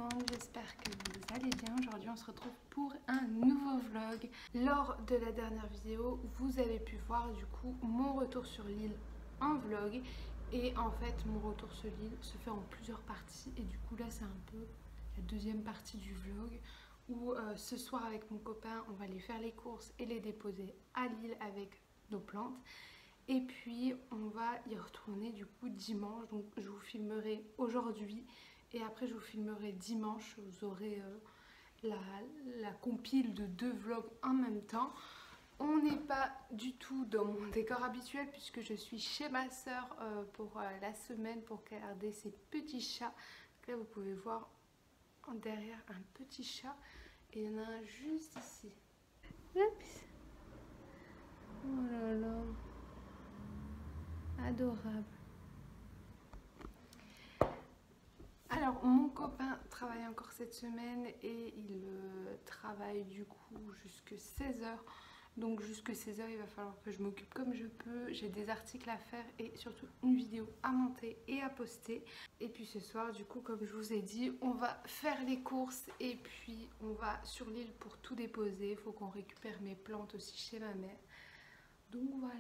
monde, j'espère que vous allez bien. Aujourd'hui on se retrouve pour un nouveau vlog. Lors de la dernière vidéo, vous avez pu voir du coup mon retour sur l'île en vlog. Et en fait mon retour sur l'île se fait en plusieurs parties. Et du coup là c'est un peu la deuxième partie du vlog où ce soir avec mon copain on va aller faire les courses et les déposer à l'île avec nos plantes. Et puis on va y retourner du coup dimanche, donc je vous filmerai aujourd'hui et après je vous filmerai dimanche. Vous aurez la compile de deux vlogs en même temps. On n'est pas du tout dans mon décor habituel puisque je suis chez ma soeur pour la semaine pour garder ses petits chats. Donc là vous pouvez voir derrière un petit chat et il y en a un juste ici. Oups. Oh là là. Adorable. Alors mon copain travaille encore cette semaine et il travaille du coup jusque 16h. Donc jusque 16h il va falloir que je m'occupe comme je peux. J'ai des articles à faire et surtout une vidéo à monter et à poster. Et puis ce soir du coup comme je vous ai dit on va faire les courses et puis on va sur l'île pour tout déposer. Il faut qu'on récupère mes plantes aussi chez ma mère. Donc voilà.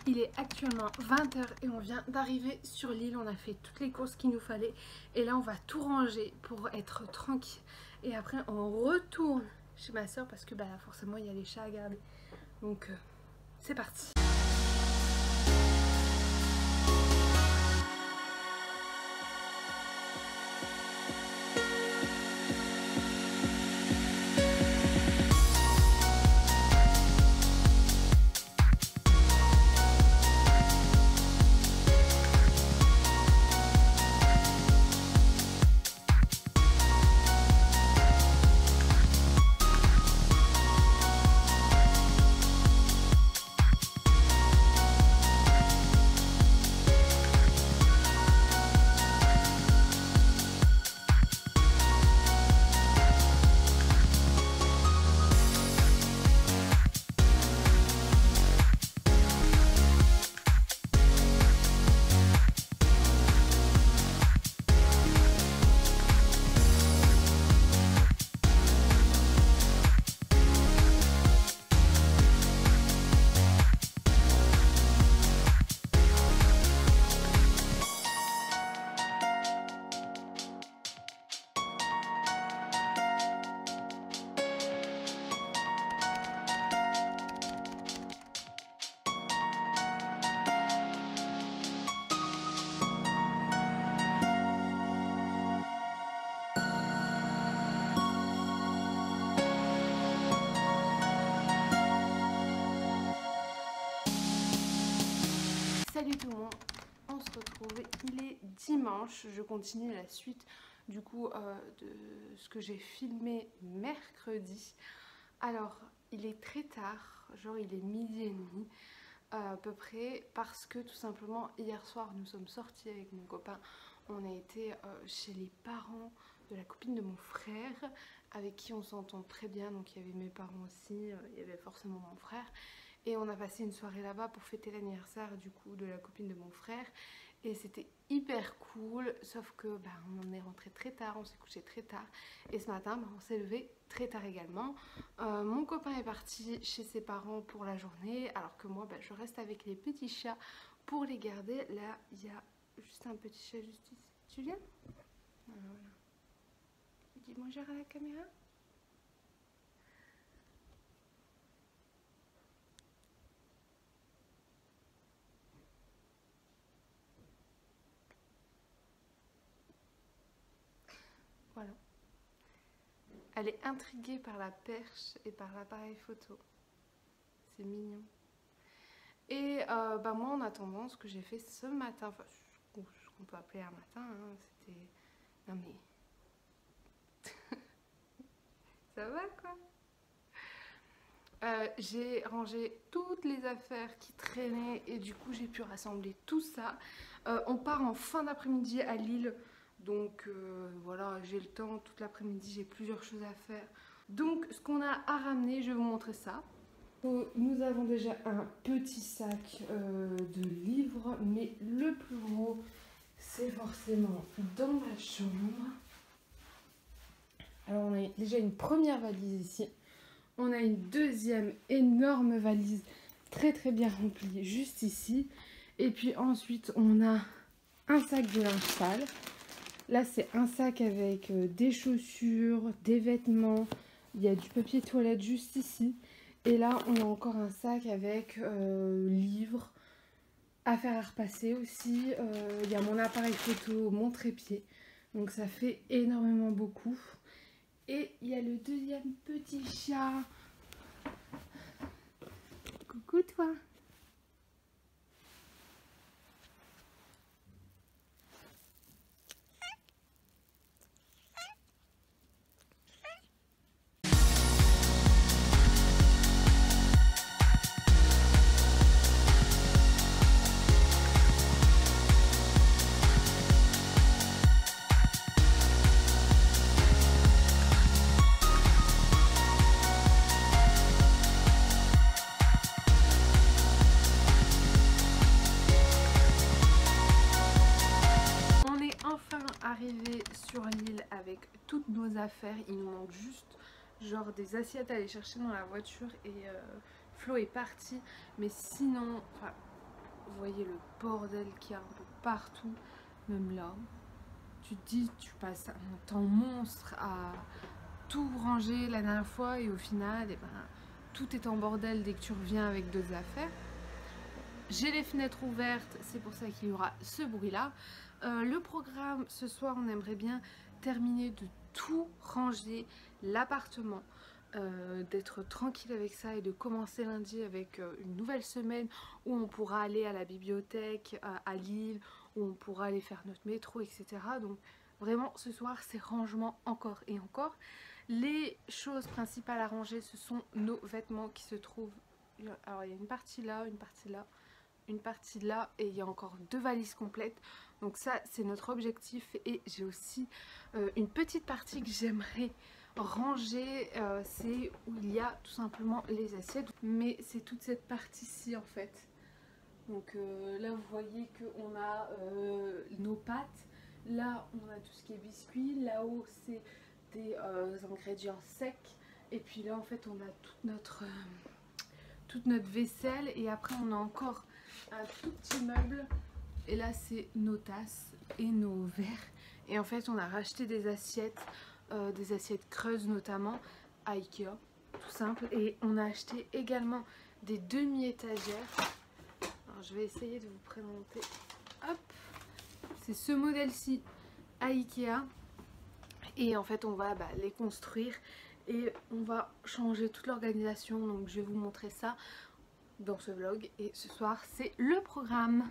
Il est actuellement 20h et on vient d'arriver sur l'île. On a fait toutes les courses qu'il nous fallait. Et là on va tout ranger pour être tranquille. Et après on retourne chez ma soeur parce que bah, forcément il y a les chats à garder. Donc c'est parti. Salut tout le monde, on se retrouve, il est dimanche, je continue la suite du coup de ce que j'ai filmé mercredi. Alors il est très tard, genre il est 12h30 à peu près, parce que tout simplement hier soir nous sommes sortis avec mon copain, on a été chez les parents de la copine de mon frère avec qui on s'entend très bien, donc il y avait mes parents aussi, il y avait forcément mon frère. Et on a passé une soirée là-bas pour fêter l'anniversaire du coup de la copine de mon frère. Et c'était hyper cool, sauf que bah, on est rentré très tard, on s'est couché très tard. Et ce matin, bah, on s'est levé très tard également. Mon copain est parti chez ses parents pour la journée, alors que moi, bah, je reste avec les petits chats pour les garder. Là, il y a juste un petit chat juste ici. Tu viens? Voilà. Dis bonjour à la caméra. Voilà. Elle est intriguée par la perche et par l'appareil photo. C'est mignon. Et bah moi en attendant, ce que j'ai fait ce matin, enfin ce qu'on peut appeler un matin, hein, c'était... Non mais... Ça va quoi? J'ai rangé toutes les affaires qui traînaient et du coup j'ai pu rassembler tout ça. On part en fin d'après-midi à Lille. Donc voilà, j'ai le temps, toute l'après-midi, j'ai plusieurs choses à faire. Donc ce qu'on a à ramener, je vais vous montrer ça. Nous avons déjà un petit sac de livres, mais le plus gros, c'est forcément dans ma chambre. Alors on a déjà une première valise ici. On a une deuxième énorme valise, très très bien remplie, juste ici. Et puis ensuite, on a un sac de linge sale. Là, c'est un sac avec des chaussures, des vêtements. Il y a du papier toilette juste ici. Et là, on a encore un sac avec livres, affaires à repasser aussi. Il y a mon appareil photo, mon trépied. Donc ça fait énormément beaucoup. Et il y a le deuxième petit chat. Coucou toi. Arrivé sur l'île avec toutes nos affaires, il nous manque juste genre des assiettes à aller chercher dans la voiture et Flo est parti, mais sinon enfin, vous voyez le bordel qu'il y a un peu partout, même là tu te dis tu passes un temps monstre tout rangé la dernière fois et au final, eh ben, tout est en bordel dès que tu reviens avec d'autres affaires. J'ai les fenêtres ouvertes, c'est pour ça qu'il y aura ce bruit-là. Le programme, ce soir, on aimerait bien terminer de tout ranger, l'appartement, d'être tranquille avec ça et de commencer lundi avec une nouvelle semaine où on pourra aller à la bibliothèque, à Lille, où on pourra aller faire notre métro, etc. Donc vraiment, ce soir, c'est rangement encore et encore. Les choses principales à ranger, ce sont nos vêtements qui se trouvent... Alors, il y a une partie là, une partie là, une partie là, et il y a encore 2 valises complètes. Donc ça, c'est notre objectif. Et j'ai aussi une petite partie que j'aimerais ranger, c'est où il y a tout simplement les assiettes. Mais c'est toute cette partie-ci en fait. Donc là, vous voyez qu'on a nos pâtes. Là, on a tout ce qui est biscuits. Là-haut, c'est des ingrédients secs. Et puis là, en fait, on a toute notre vaisselle. Et après, on a encore un tout petit meuble. Et là, c'est nos tasses et nos verres. Et en fait, on a racheté des assiettes creuses notamment, à Ikea, tout simple. Et on a acheté également des demi-étagères. Alors, je vais essayer de vous présenter. Hop, c'est ce modèle-ci à Ikea. Et en fait, on va les construire et on va changer toute l'organisation. Donc, je vais vous montrer ça dans ce vlog. Et ce soir, c'est le programme.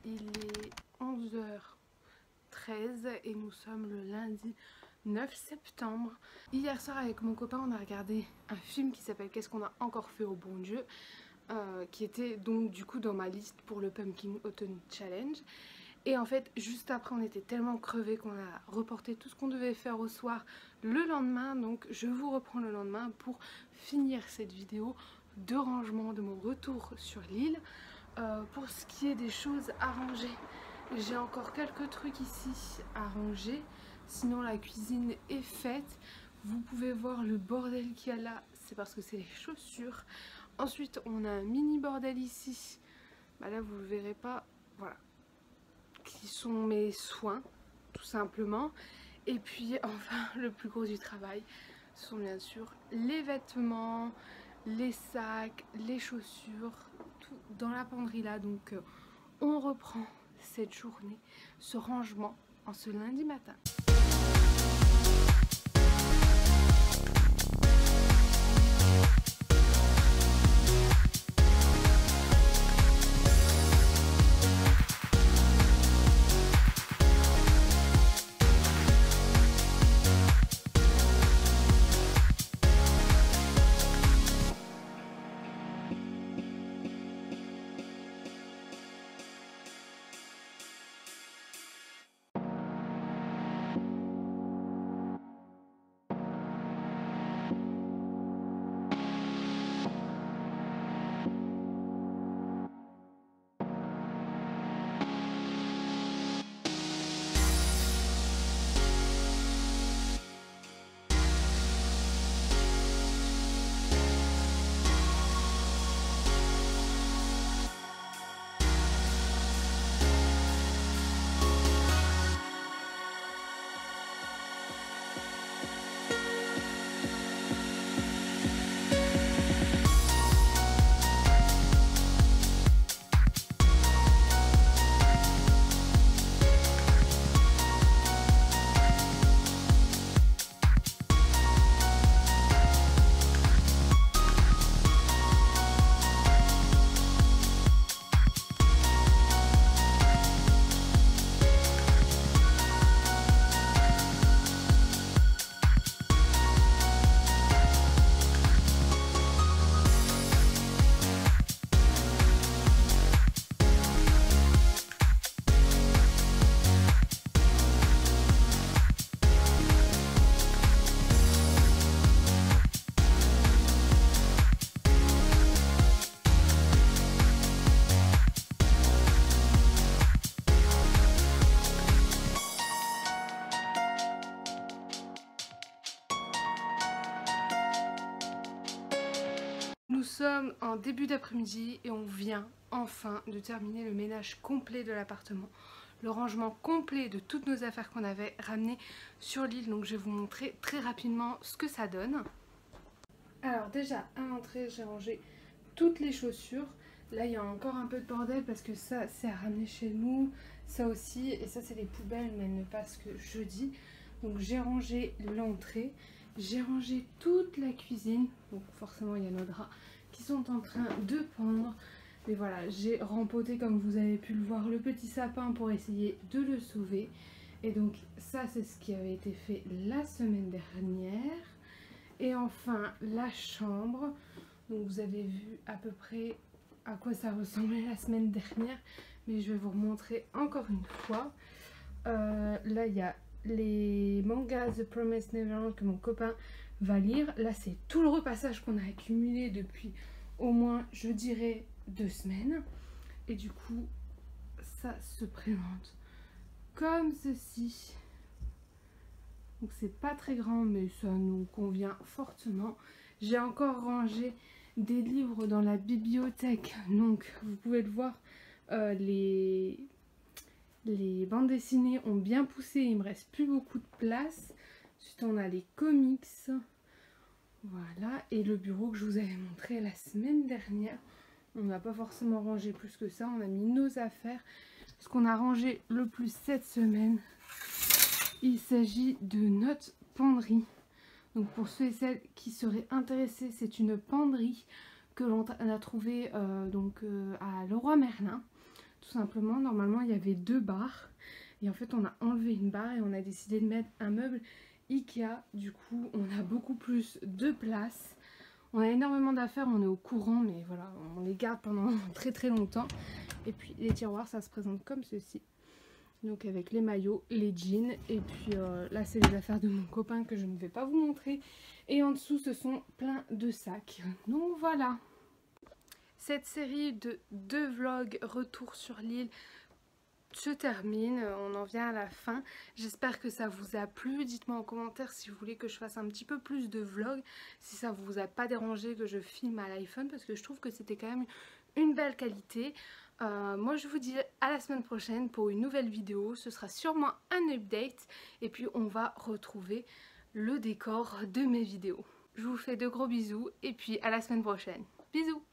Il est 11h13 et nous sommes le lundi 9 septembre. Hier soir avec mon copain on a regardé un film qui s'appelle Qu'est-ce qu'on a encore fait au bon Dieu. qui était donc du coup dans ma liste pour le Pumpkin Autumn Challenge. Et en fait, juste après, on était tellement crevés qu'on a reporté tout ce qu'on devait faire au soir le lendemain. Donc je vous reprends le lendemain pour finir cette vidéo de rangement de mon retour sur l'île. Pour ce qui est des choses à ranger, j'ai encore quelques trucs ici à ranger. Sinon la cuisine est faite. Vous pouvez voir le bordel qu'il y a là, c'est parce que c'est les chaussures. Ensuite on a un mini bordel ici. Bah là vous le verrez pas, voilà. Qui sont mes soins, tout simplement. Et puis enfin le plus gros du travail, ce sont bien sûr les vêtements, les sacs, les chaussures, tout dans la penderie là. Donc on reprend cette journée, ce rangement en ce lundi matin. Nous sommes en début d'après-midi et on vient enfin de terminer le ménage complet de l'appartement. Le rangement complet de toutes nos affaires qu'on avait ramenées sur l'île. Donc je vais vous montrer très rapidement ce que ça donne. Alors déjà à l'entrée j'ai rangé toutes les chaussures. Là il y a encore un peu de bordel parce que ça c'est à ramener chez nous. Ça aussi, et ça c'est les poubelles mais elles ne passent que jeudi. Donc j'ai rangé l'entrée. J'ai rangé toute la cuisine, donc forcément il y a nos draps qui sont en train de pendre. Mais voilà, j'ai rempoté comme vous avez pu le voir le petit sapin pour essayer de le sauver. Et donc ça c'est ce qui avait été fait la semaine dernière. Et enfin la chambre, donc vous avez vu à peu près à quoi ça ressemblait la semaine dernière. Mais je vais vous remontrer encore une fois. Là il y a les mangas The Promised Neverland que mon copain va lire. Là c'est tout le repassage qu'on a accumulé depuis au moins je dirais 2 semaines. Et du coup ça se présente comme ceci. Donc c'est pas très grand mais ça nous convient fortement. J'ai encore rangé des livres dans la bibliothèque. Donc vous pouvez le voir, les bandes dessinées ont bien poussé, il me reste plus beaucoup de place. Ensuite on a les comics, voilà, et le bureau que je vous avais montré la semaine dernière. On n'a pas forcément rangé plus que ça, on a mis nos affaires. Ce qu'on a rangé le plus cette semaine, il s'agit de notre penderie. Donc pour ceux et celles qui seraient intéressés, c'est une penderie que l'on a trouvée à Leroy Merlin. Tout simplement, normalement il y avait 2 barres et en fait on a enlevé une barre et on a décidé de mettre un meuble Ikea. Du coup on a beaucoup plus de place. On a énormément d'affaires, on est au courant, mais voilà, on les garde pendant très longtemps. Et puis les tiroirs, ça se présente comme ceci. Donc avec les maillots, les jeans, et puis là c'est les affaires de mon copain que je ne vais pas vous montrer. Et en dessous ce sont plein de sacs. Donc voilà. Cette série de 2 vlogs retour sur l'île se termine, on en vient à la fin. J'espère que ça vous a plu. Dites-moi en commentaire si vous voulez que je fasse un petit peu plus de vlogs, si ça vous a pas dérangé que je filme à l'iPhone, parce que je trouve que c'était quand même une belle qualité. Moi je vous dis à la semaine prochaine pour une nouvelle vidéo. Ce sera sûrement un update et puis on va retrouver le décor de mes vidéos. Je vous fais de gros bisous et puis à la semaine prochaine. Bisous.